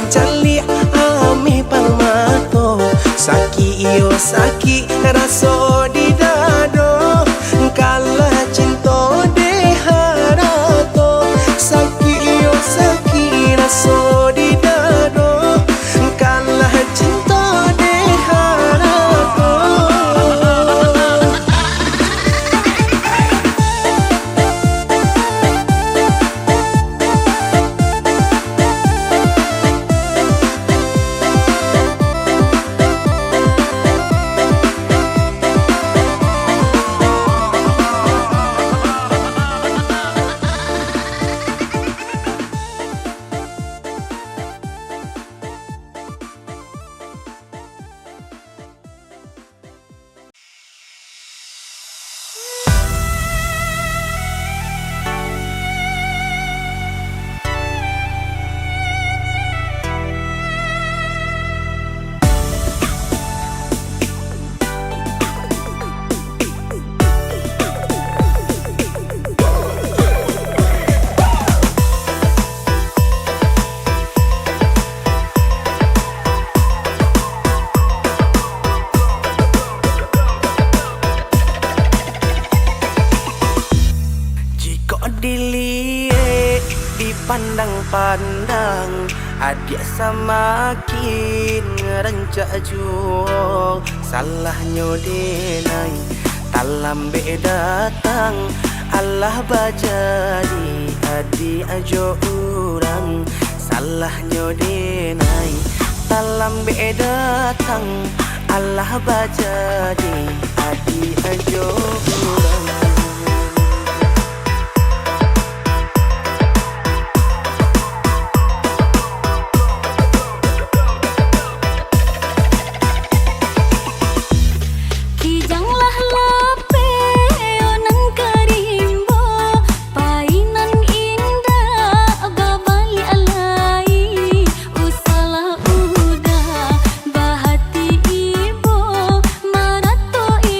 jali ami palmato saki iyo saki raso di dado kalah cinta de harato saki iyo saki raso di dado kalah cinta de harato. Dilihat dipandang-pandang adik semakin rancak jual salahnya denai talam be datang Allah bajadi adik ajo urang salahnya denai talam be datang Allah bajadi adik ajo urang.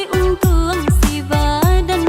Untung si badan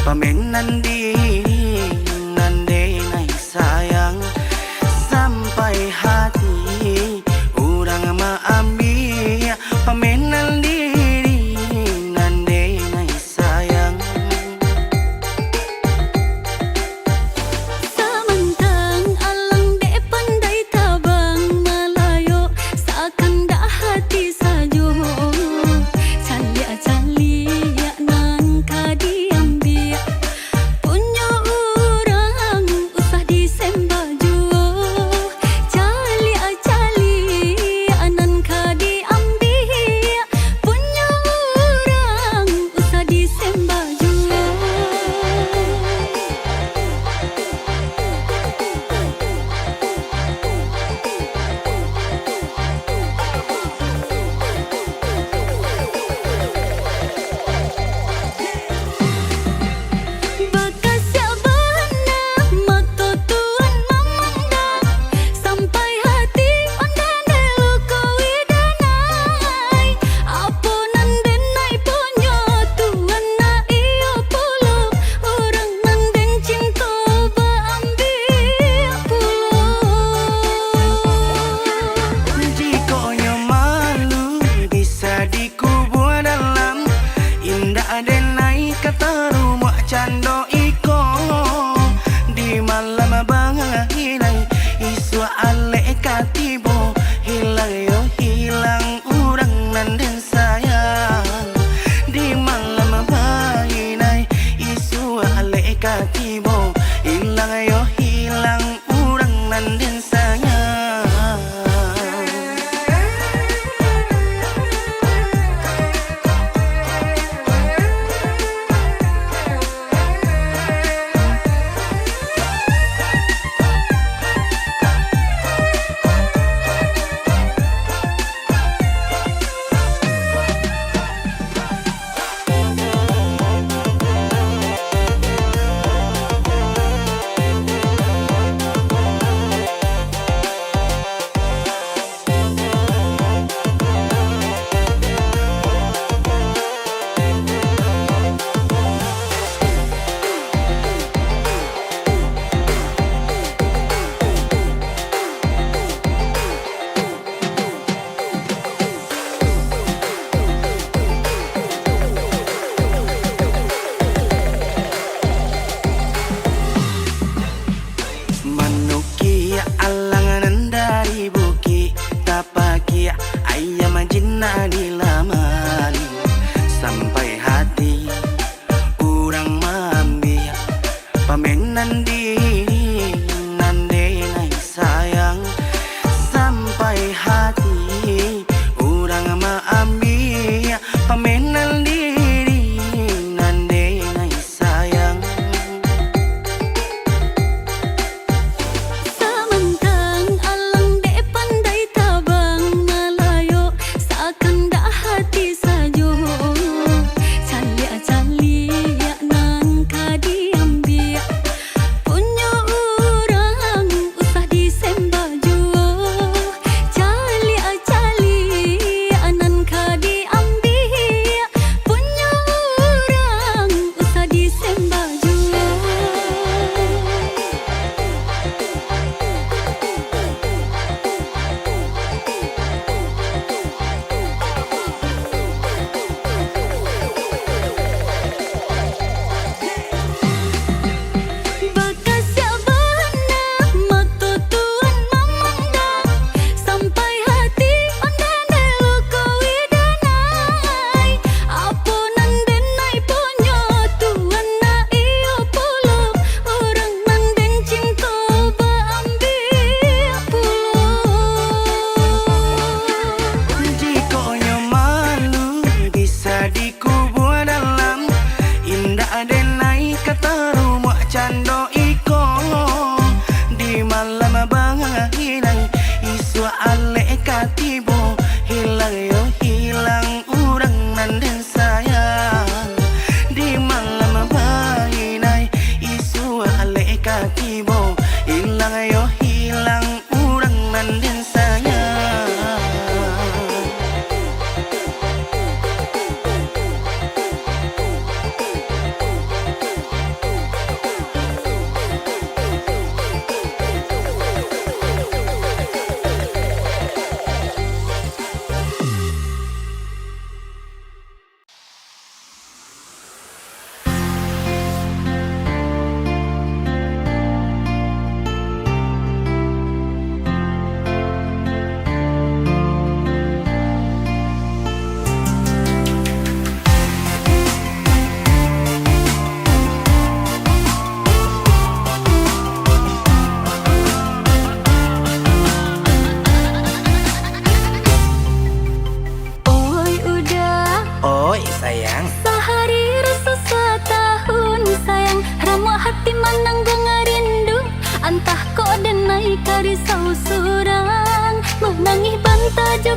Pamenan diri nande nai sayang sampai hati urang maambi pamenan diri nande nai sayang. Samantang alang de pandai tabang malayo seakan dah hati sajo calia calia nang kadiam dia punya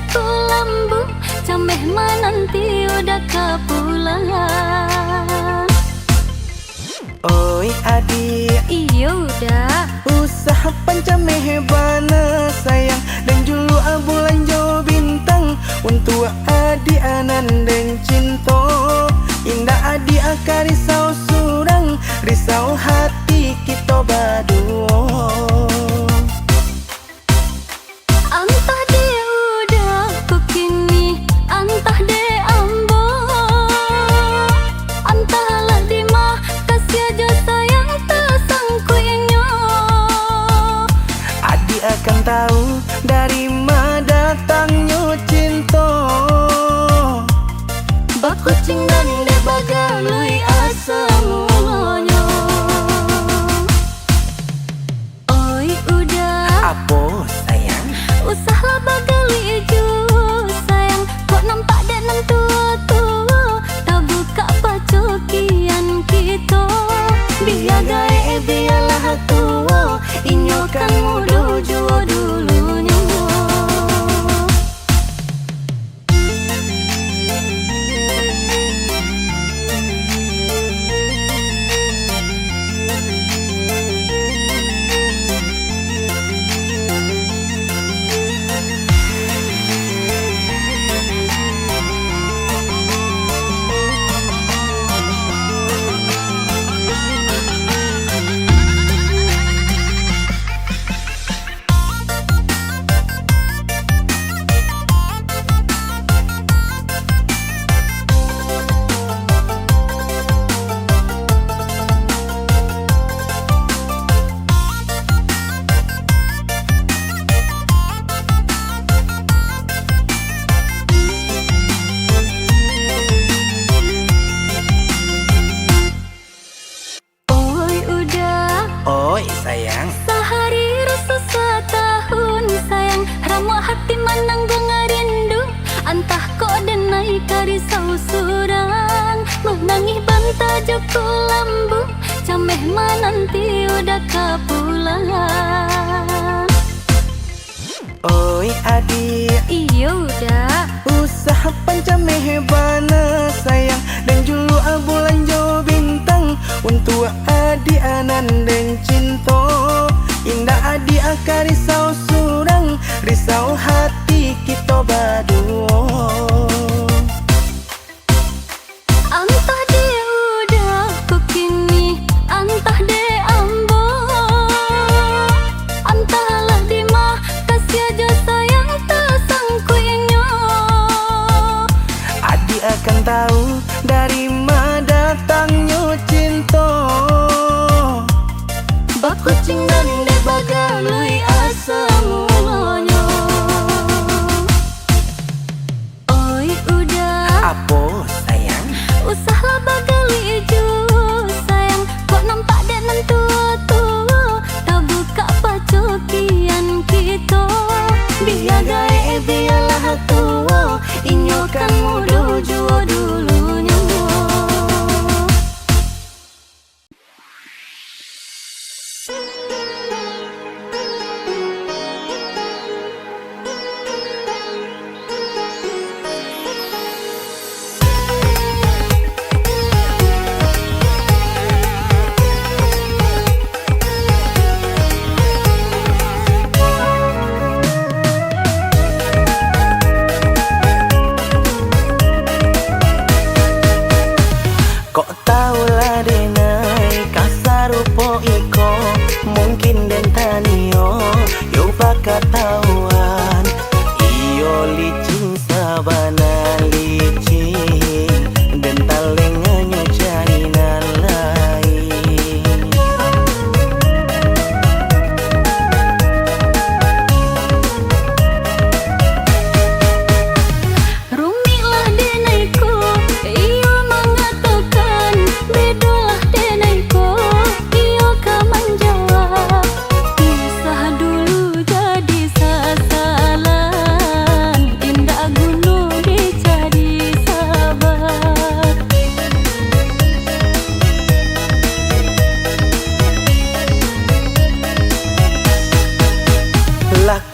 joko lambu, cameh mananti udah kepulangan. Oi adik, Iya udah. usaha pancameh bana sayang dan julu bulan jo bintang untuk adik anan dan cinta. Indah adik akar risau surang, risau hati kita berdua. Antah dia udah kekini, antah dia ambo, antahlah di mah kasih aja sayang tersangkuinya. Adik akan tahu dari mana datangnya cinta. Bakucing dan dia bagalui asa mulanya. Oi udah, Apa sayang? usahlah bagali ju sayang. Kok nampak dek nan tua-tua, tak buka pacokian kita. Biar gae biarlah tua, inyo kan muda jua dulunya. Oi udah, Oi sayang, sehari rasa setahun sayang. Ramu hati manang gua ngerindu, antah kok denai karisau surang. Menangis bantah joko lambu, cameh mananti udah kepulangan. oi adik, Iya udah. usaha pancameh bana sayang dan julu bulan jo bintang untuk adik anan dan cinta. Indah adik akar risau surang, risau hati kita berdua. Antah dia udah kekini, antah dia ambo, antahlah di mah kasih aja sayang tersangkuinya. Adik akan tahu dari mana datangnya cinta. Bakucing dan dia bagalui asa mulanya. Oi udah, Apa sayang? usahlah bagali ju sayang. Kok nampak dek nan tua-tua, tak buka pacokian kita. Biar gae biarlah tua, inyo kan muda jua dulunya. Kok tahulah denai kasar rupo iko mungkin den tanio yo bakat tawan iyo licin sabana licin dan talengannya jalinan lain. Rumilah denaiku, iyo mengatakan. Bedalah denaiku, iyo kan menjawab. Usah dulu jadi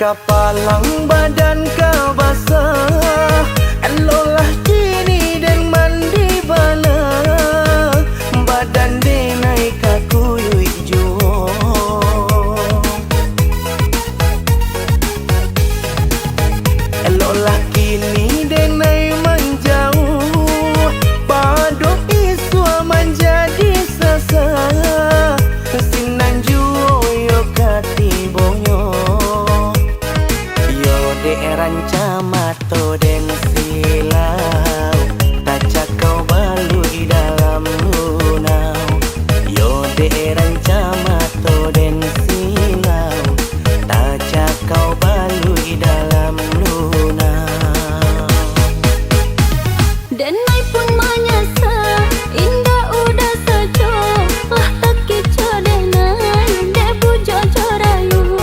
kapalang badan kau basah, eloklah kini dan mandi bala. Badan de naik kaku yui juo, eloklah kini dan naik menjauh. Padok iswa menjadi sasa, sinan juo yo katibonyo. Yo de rancamato den silau, taca kau balui dalam lunau. Yo de rancamato den silau, taca kau balui dalam lunau. Denai pun menyasa, indah udah saja. Lah tak kica denai, de puja corayu.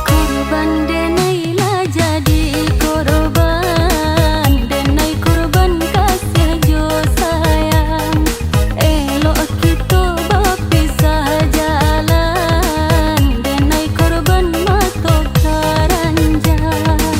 Korban denai lah jadi korban. Denai korban kasih jo sayang. Elok kita berpisah jalan. Denai korban mato karanjang.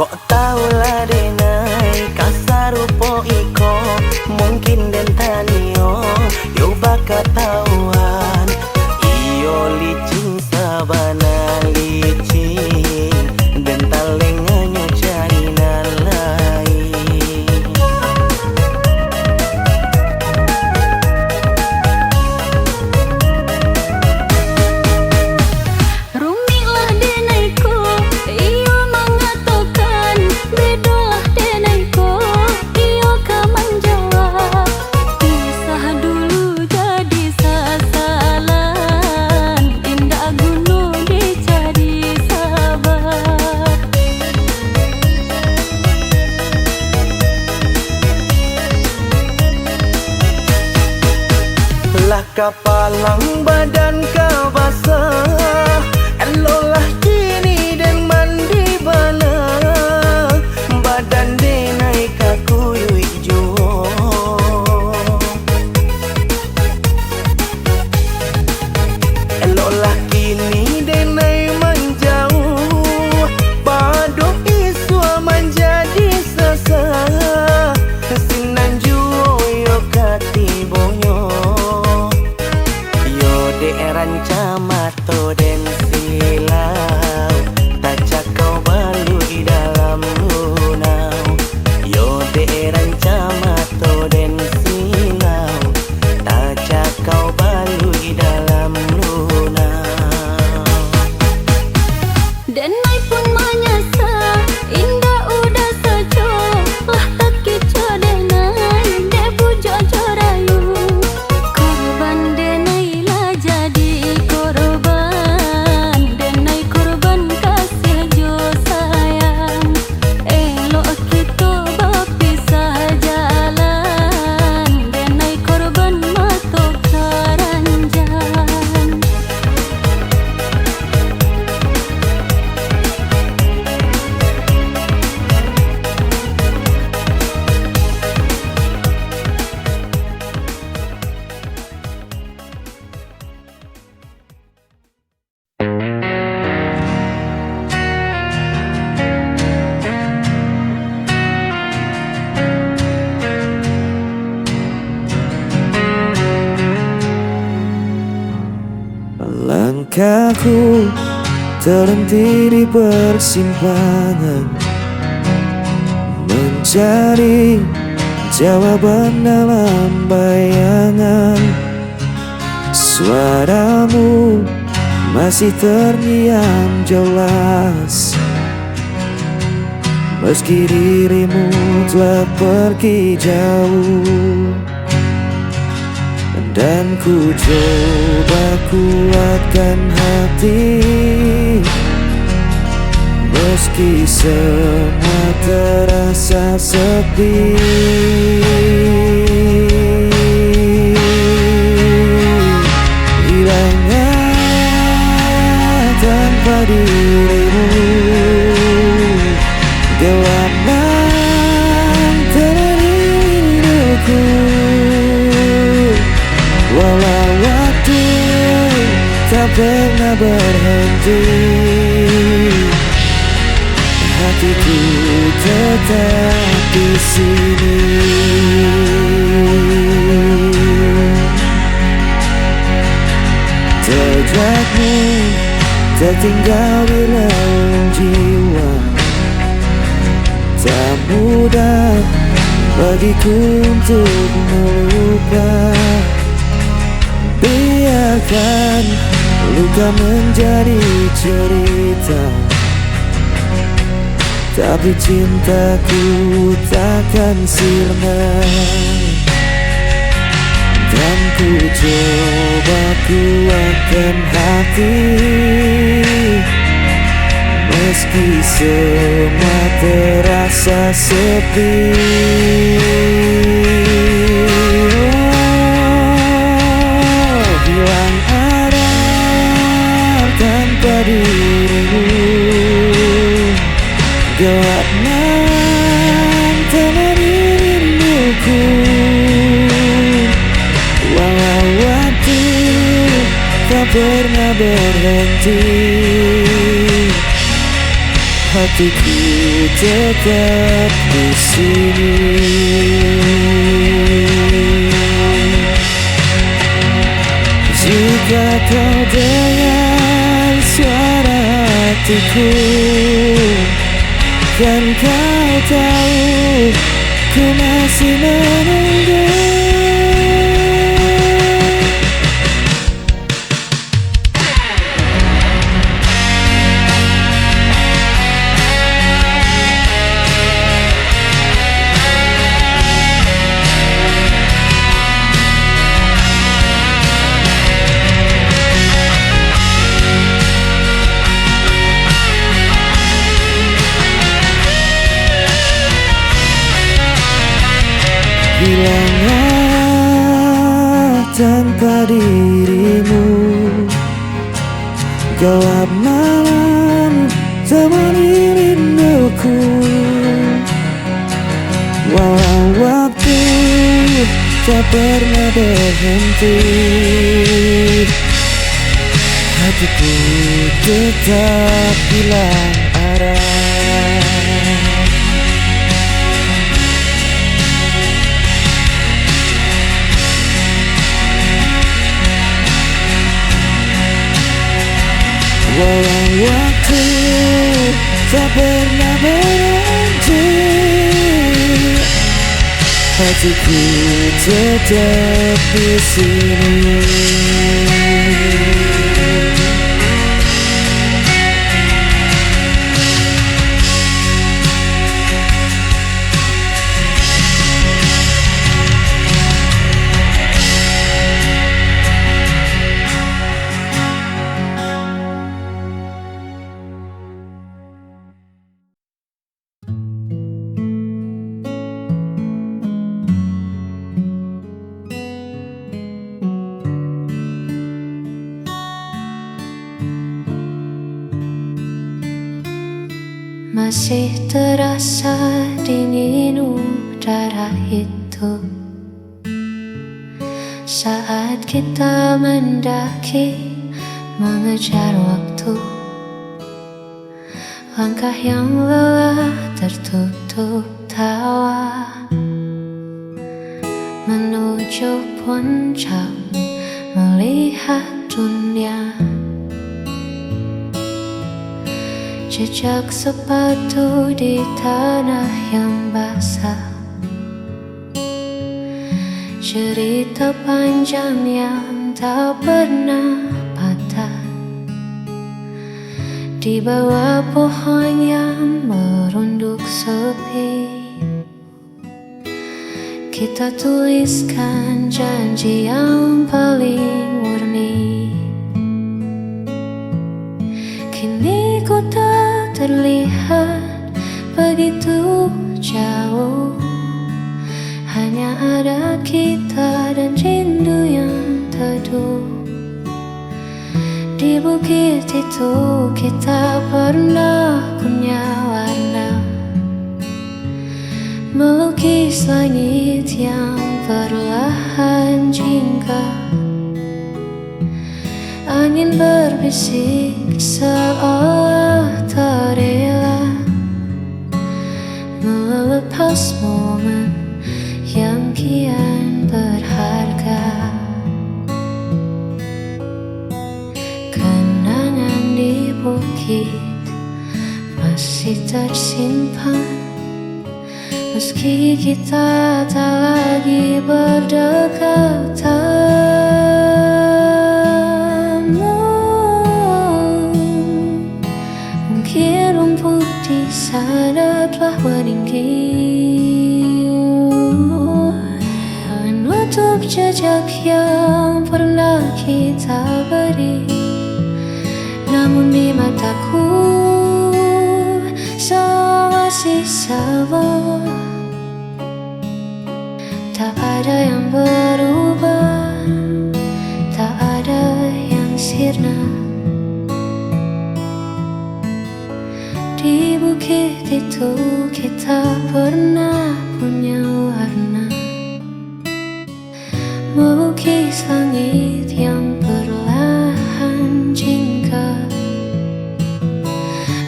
Kok tahulah denai kasar rupo iko, mungkin den tanio yo baka tauan. Iyo licin sabana licin, den talenganyo carinan lain. Rumilah denaiku, iyo mengatakan. Bedalah denaiku, iyo kan menjawab. Pisah dulu jadi sasalan, indah gunung dicari sabar. Lah kapalang badan kau basah, eloklah kini dan mandi bala. Badan de naik kaku yui juo, eloklah kini dan naik menjauh. Padok iswa menjadi sasa, sinan juo yo katibonyo. Yo de rancamato den silau, taca kau balui dalam lunau. Yo de rancamato den silau, taca kau balui dalam lunau. Denai pun menyasa, indah udah saja. Lah tak kica denai, de puja corayu. Korban denai lah jadi korban. Denai korban kasih jo sayang. Elok kita berpisah jalan. Denai korban mato karanjang. Langkahku terhenti di persimpangan, mencari jawaban dalam bayangan. Suaramu masih terngiang jelas, meski dirimu telah pergi jauh. Dan ku coba kuatkan hati, Meski semua terasa sepi, hilangnya tanpa dirimu, gelap mentelani hidupku. Walau waktu tak pernah berhenti, hatiku tetap di sini. Jejakmu tertinggal di relung jiwa, tak mudah bagiku untuk melupa. Biarkan luka menjadi cerita, tapi cintaku takkan sirna. Dan ku coba kuatkan hati, meski semua terasa sepi. Hilang arah tanpa dirimu, gelap mentelani rinduku. Walau waktu tak pernah berhenti, hatiku tetap di sini. Jika kau dengar suara hatiku, kan kau tahu ku masih menunggu. Hilangnya tanpa dirimu, gelap malam temani rinduku. Walau waktu tak pernah berhenti, hatiku tetap hilang arah. Walau waktu tak pernah berhenti, hatiku tetap di sini. Masih terasa dingin udara itu saat kita mendaki mengejar waktu. Langkah yang lelah tertutup tawa menuju puncak melihat dunia. Jejak sepatu di tanah yang basah, cerita panjang yang tak pernah patah. Di bawah pohon yang merunduk sepi, kita tuliskan janji yang paling murni. Kini ku tak terlihat begitu jauh. Hanya ada kita dan rindu yang teduh. Di bukit itu kita pernah punya warna, melukis langit yang perlahan jingga. Angin berbisik seolah tak rela melepas momen yang kian berharga. Kenangan di bukit masih tersimpan, meski kita tak lagi berdekatan. Mungkin rumput di sana telah meninggi, menutup jejak yang pernah kita beri. Namun di mataku semua masih sama, tak ada yang berubah, tak ada yang sirna. Di bukit itu kita pernah punya warna, melukis langit yang perlahan jingga.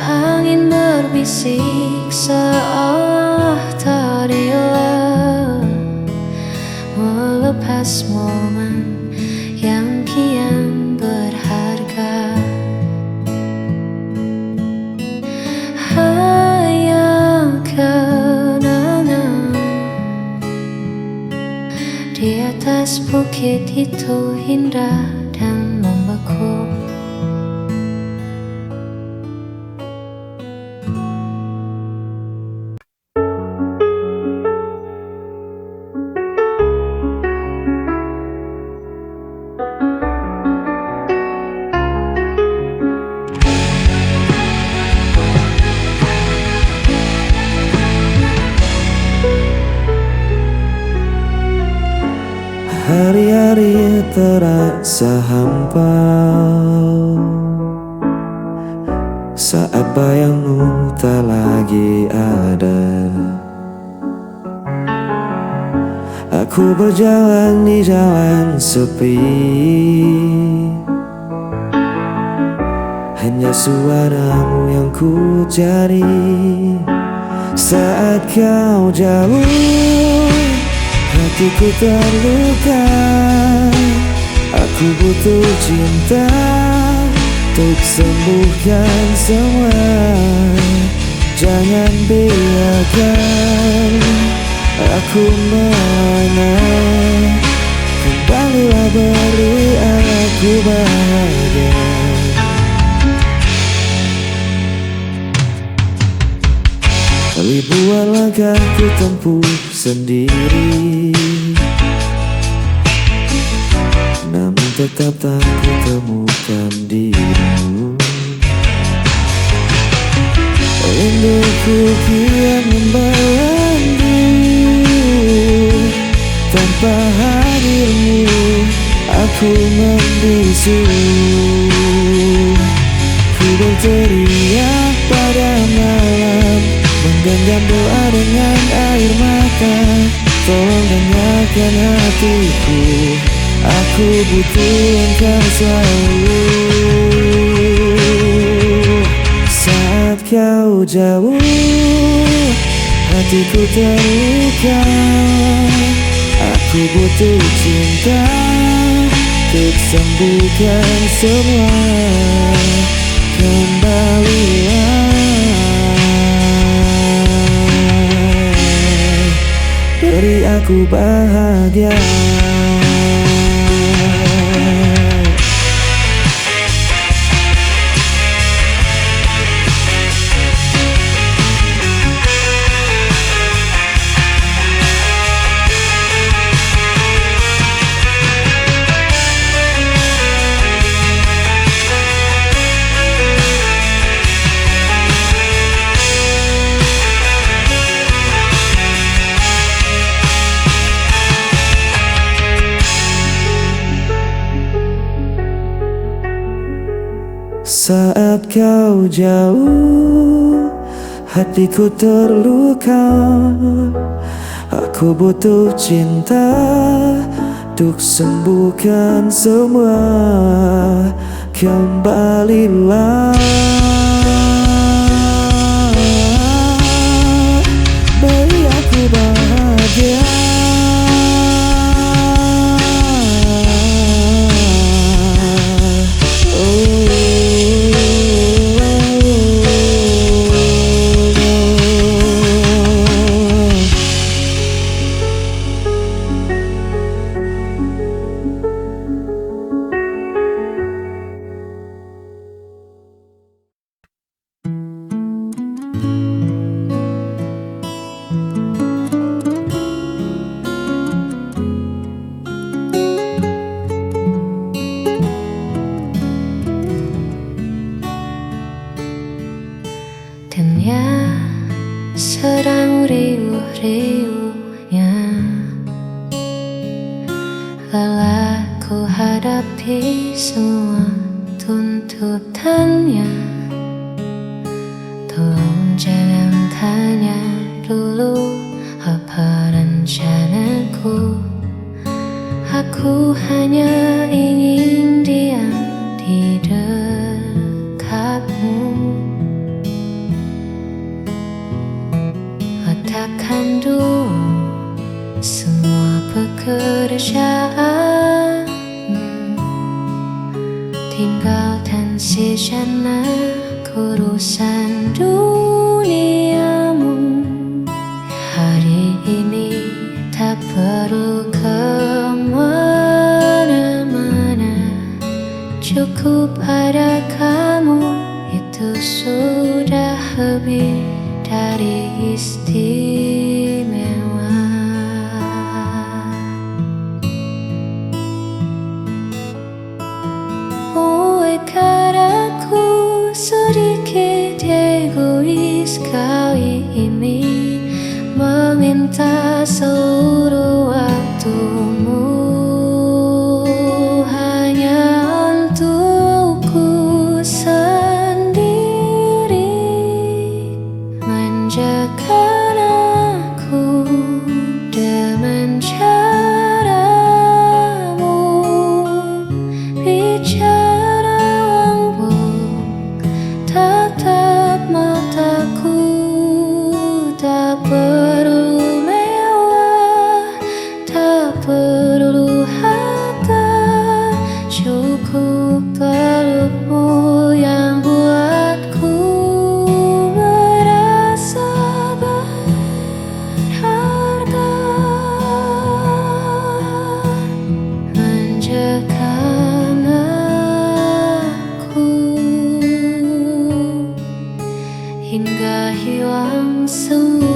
Angin berbisik seolah tak rela melepas momen yang kian berharga. Hanya kenangan di atas bukit itu indah dan membeku. Hari-hari terasa hampa saat bayangmu tak lagi ada. Aku berjalan di jalan sepi, hanya suaramu yang ku cari. Saat kau jauh, hatiku terluka. Aku butuh cinta untuk sembuhkan semua. Jangan biarkan aku melana. Kembalilah beri aku bahagia. Ribuan langkah ku tempuh sendiri, namun tetap tak ku temukan dirimu. Rinduku kian membelandu, tanpa hadirmu aku membisu. Ku berteriak pada malam, menggenggam doa dengan air mata. Tolong dengarkan hatiku, aku butuh engkau selalu. Saat kau jauh, hatiku terluka. Aku butuh cinta untuk sembuhkan semua. Kembalilah, beri aku bahagia. Saat kau jauh, hatiku terluka. Aku butuh cinta untuk sembuhkan semua. Kembalilah, beri aku bahagia. Dunia sedang riuh-riuhnya, lelah ku hadapi semua tuntutannya. Tolong jangan tanya dulu apa rencanaku. Aku hanya ingin diam di dekatmu. Letakkan dulu semua pekerjaan, tinggalkan sejenak urusan duniamu. Hari ini tak perlu kemana-mana, cukup ada kamu, itu sudah lebih dari istimewa. Buatkan aku sedikit egois kali ini, meminta seluruh waktumu hanya untukku sendiri. Manjakan aku dengan caramu, bicara lembut, tatap mataku. Tak perlu mewah, tak perlu harta, cukup pelukmu yang buatku merasa berharga. Manjakan aku hingga hilang semua